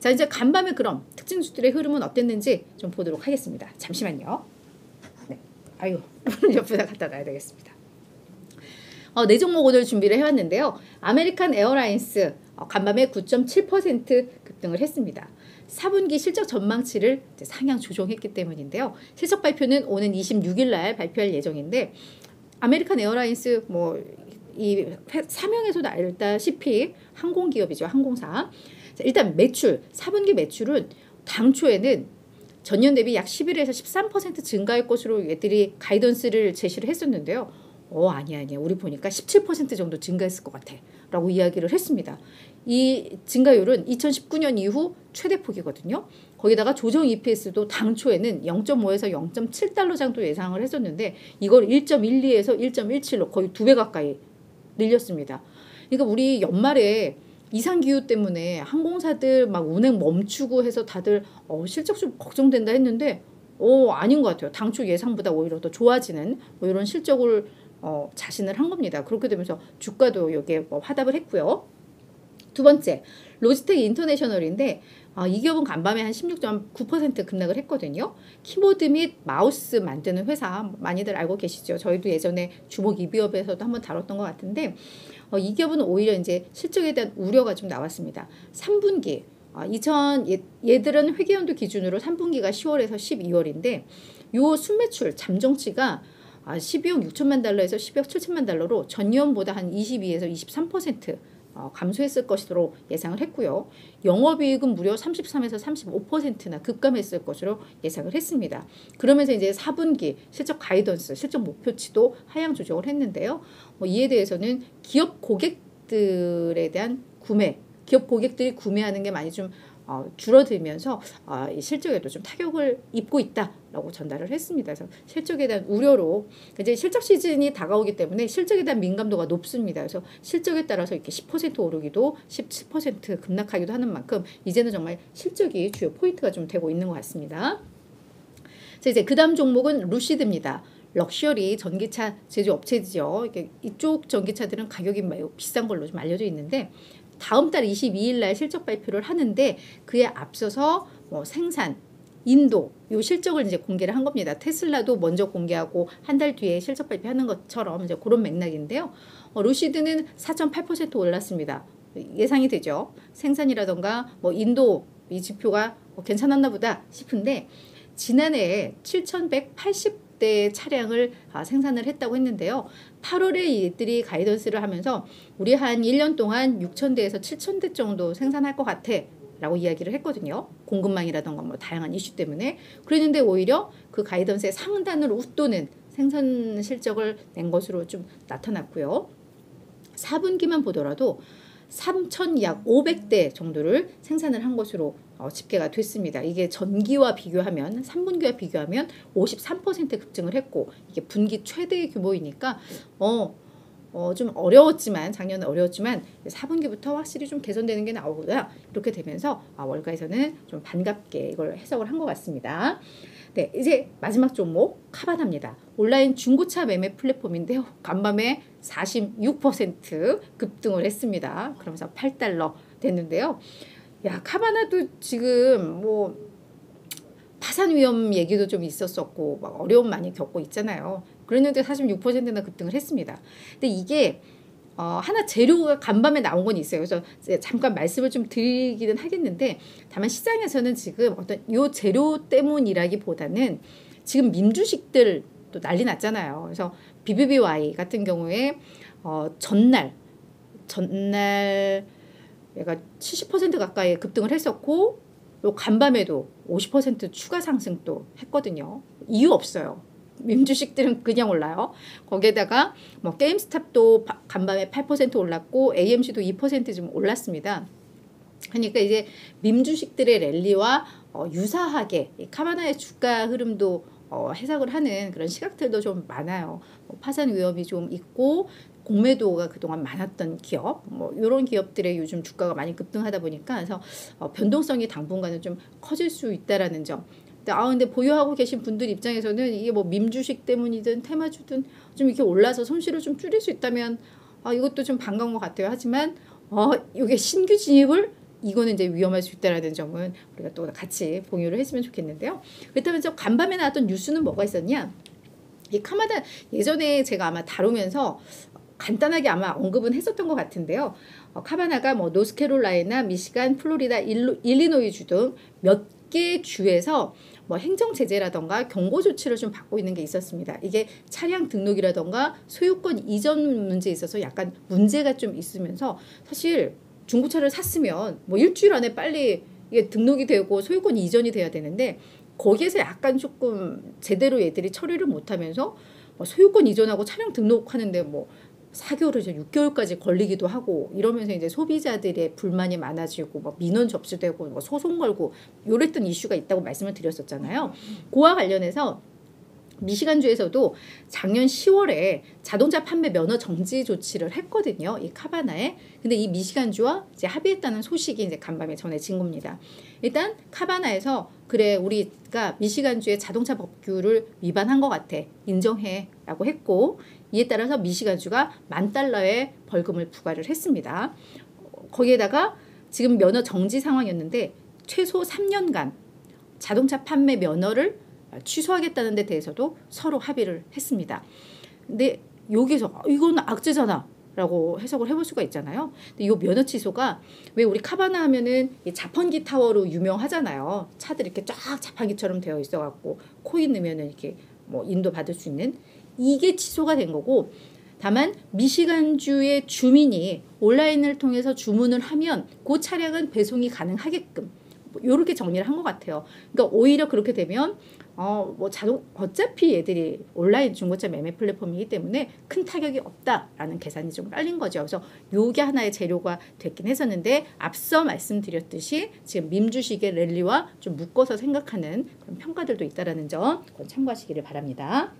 자, 이제 간밤에 그럼 특징주들의 흐름은 어땠는지 좀 보도록 하겠습니다. 잠시만요. 네. 아유, 옆에다 갖다 놔야 되겠습니다. 네 종목 오늘 준비를 해왔는데요. 아메리칸 에어라인스 간밤에 9.7% 급등을 했습니다. 4분기 실적 전망치를 상향 조정했기 때문인데요. 실적 발표는 오는 26일 날 발표할 예정인데 아메리칸 에어라인스 이 사명에서도 알다시피 항공기업이죠. 항공사. 자, 일단 매출, 4분기 매출은 당초에는 전년 대비 약 11에서 13% 증가할 것으로 얘들이 가이던스를 제시를 했었는데요. 아니야. 우리 보니까 17% 정도 증가했을 것 같아. 라고 이야기를 했습니다. 이 증가율은 2019년 이후 최대폭이거든요. 거기다가 조정 EPS도 당초에는 0.5에서 0.7달러 정도 예상을 했었는데 이걸 1.12에서 1.17로 거의 2배 가까이 늘렸습니다. 그러니까 우리 연말에 이상기후 때문에 항공사들 막 운행 멈추고 해서 다들 실적 좀 걱정된다 했는데 아닌 것 같아요. 당초 예상보다 오히려 더 좋아지는 이런 실적을 자신을 한 겁니다. 그렇게 되면서 주가도 여기에 화답을 했고요. 두 번째, 로지텍 인터내셔널인데 이 기업은 간밤에 한 16.9% 급락을 했거든요. 키보드 및 마우스 만드는 회사 많이들 알고 계시죠. 저희도 예전에 주목 이비업에서도 한번 다뤘던 것 같은데 이 기업은 오히려 이제 실적에 대한 우려가 좀 나왔습니다. 3분기 얘들은 회계연도 기준으로 3분기가 10월에서 12월인데 요 순매출 잠정치가 12억 6천만 달러에서 12억 7천만 달러로 전년보다 한 22에서 23% 감소했을 것으로 예상을 했고요. 영업이익은 무려 33에서 35%나 급감했을 것으로 예상을 했습니다. 그러면서 이제 4분기 실적 가이던스, 실적 목표치도 하향 조정을 했는데요. 이에 대해서는 기업 고객들에 대한 기업 고객들이 구매하는 게 많이 좀 줄어들면서 이 실적에도 좀 타격을 입고 있다라고 전달을 했습니다. 그래서 실적에 대한 우려로 이제 실적 시즌이 다가오기 때문에 실적에 대한 민감도가 높습니다. 그래서 실적에 따라서 이렇게 10% 오르기도 17% 급락하기도 하는 만큼 이제는 정말 실적이 주요 포인트가 좀 되고 있는 것 같습니다. 자, 이제 그다음 종목은 루시드입니다. 럭셔리 전기차 제조업체죠. 이쪽 전기차들은 가격이 매우 비싼 걸로 좀 알려져 있는데 다음 달 22일 날 실적 발표를 하는데 그에 앞서서 생산, 인도 요 실적을 이제 공개를 한 겁니다. 테슬라도 먼저 공개하고 한 달 뒤에 실적 발표하는 것처럼 이제 그런 맥락인데요. 루시드는 4.8% 올랐습니다. 예상이 되죠. 생산이라던가 인도 이 지표가 괜찮았나 보다 싶은데 지난해에 7,180대 차량을 생산을 했다고 했는데요. 8월에 이들이 가이던스를 하면서 우리 한 1년 동안 6,000대에서 7,000대 정도 생산할 것 같아 라고 이야기를 했거든요. 공급망이라던가 다양한 이슈 때문에. 그랬는데 오히려 그 가이던스의 상단을 웃도는 생산 실적을 낸 것으로 좀 나타났고요. 4분기만 보더라도 3,500대 정도를 생산을 한 것으로 집계가 됐습니다. 이게 전기와 비교하면 3분기와 비교하면 53% 급증을 했고 이게 분기 최대 규모이니까 좀 어려웠지만 작년에 어려웠지만 4분기부터 확실히 좀 개선되는 게 나오고요. 이렇게 되면서 월가에서는 좀 반갑게 이걸 해석을 한 것 같습니다. 네, 이제 마지막 종목 카바나입니다. 온라인 중고차 매매 플랫폼인데요. 간밤에 46% 급등을 했습니다. 그러면서 8달러 됐는데요. 야, 카바나도 지금 파산 위험 얘기도 좀 있었었고 막 어려움 많이 겪고 있잖아요. 그랬는데 46%나 급등을 했습니다. 근데 이게 하나 재료가 간밤에 나온 건 있어요. 그래서 잠깐 말씀을 좀 드리기는 하겠는데 다만 시장에서는 지금 어떤 요 재료 때문이라기보다는 지금 민주식들도 난리 났잖아요. 그래서 BBBY 같은 경우에 전날 얘가 70% 가까이 급등을 했었고 요 간밤에도 50% 추가 상승도 했거든요. 이유 없어요. 민주식들은 그냥 올라요. 거기에다가 게임스탑도 간밤에 8% 올랐고 AMC도 2% 좀 올랐습니다. 그러니까 이제 민주식들의 랠리와 유사하게 카바나의 주가 흐름도 해석을 하는 그런 시각들도 좀 많아요. 파산 위험이 좀 있고 공매도가 그동안 많았던 기업, 이런 기업들의 요즘 주가가 많이 급등하다 보니까 그래서 변동성이 당분간은 좀 커질 수 있다라는 점. 근데 보유하고 계신 분들 입장에서는 이게 민주식 때문이든 테마주든 좀 이렇게 올라서 손실을 좀 줄일 수 있다면 이것도 좀 반가운 것 같아요. 하지만 이게 신규 진입을 이거는 이제 위험할 수 있다라는 점은 우리가 또 같이 공유를 해주면 좋겠는데요. 그렇다면 저 간밤에 나왔던 뉴스는 뭐가 있었냐? 이 카나다 예전에 제가 아마 다루면서 간단하게 아마 언급은 했었던 것 같은데요. 카바나가 뭐 노스캐롤라이나, 미시간, 플로리다, 일리노이 주 등 몇 개 주에서 뭐 행정 제재라던가 경고 조치를 좀 받고 있는 게 있었습니다. 이게 차량 등록이라던가 소유권 이전 문제에 있어서 약간 문제가 좀 있으면서 사실 중고차를 샀으면 뭐 일주일 안에 빨리 이게 등록이 되고 소유권 이전이 돼야 되는데 거기에서 약간 조금 제대로 얘들이 처리를 못하면서 소유권 이전하고 차량 등록하는데 뭐 4개월에서 6개월까지 걸리기도 하고 이러면서 이제 소비자들의 불만이 많아지고 뭐 민원 접수되고 뭐 소송 걸고 요랬던 이슈가 있다고 말씀을 드렸었잖아요. 그와 관련해서 미시간주에서도 작년 10월에 자동차 판매 면허 정지 조치를 했거든요. 이 카바나에. 근데 이 미시간주와 이제 합의했다는 소식이 이제 간밤에 전해진 겁니다. 일단 카바나에서 그래 우리가 미시간주의 자동차 법규를 위반한 것 같아. 인정해라고 했고 이에 따라서 미시간주가 $10,000의 벌금을 부과를 했습니다. 거기에다가 지금 면허 정지 상황이었는데 최소 3년간 자동차 판매 면허를 취소하겠다는 데 대해서도 서로 합의를 했습니다. 근데 여기서 이건 악재잖아 라고 해석을 해볼 수가 있잖아요. 근데 이 면허 취소가 왜 우리 카바나 하면은 이 자판기 타워로 유명하잖아요. 차들이 이렇게 쫙 자판기처럼 되어 있어갖고 코인 넣으면은 이렇게 뭐 인도 받을 수 있는 이게 취소가 된 거고 다만 미시간주의 주민이 온라인을 통해서 주문을 하면 그 차량은 배송이 가능하게끔 이렇게 정리를 한 것 같아요. 그러니까 오히려 그렇게 되면 어차피 얘들이 온라인 중고차 매매 플랫폼이기 때문에 큰 타격이 없다라는 계산이 좀 깔린 거죠. 그래서 요게 하나의 재료가 됐긴 했었는데 앞서 말씀드렸듯이 지금 민주식의 랠리와 좀 묶어서 생각하는 그런 평가들도 있다라는 점 참고하시기를 바랍니다.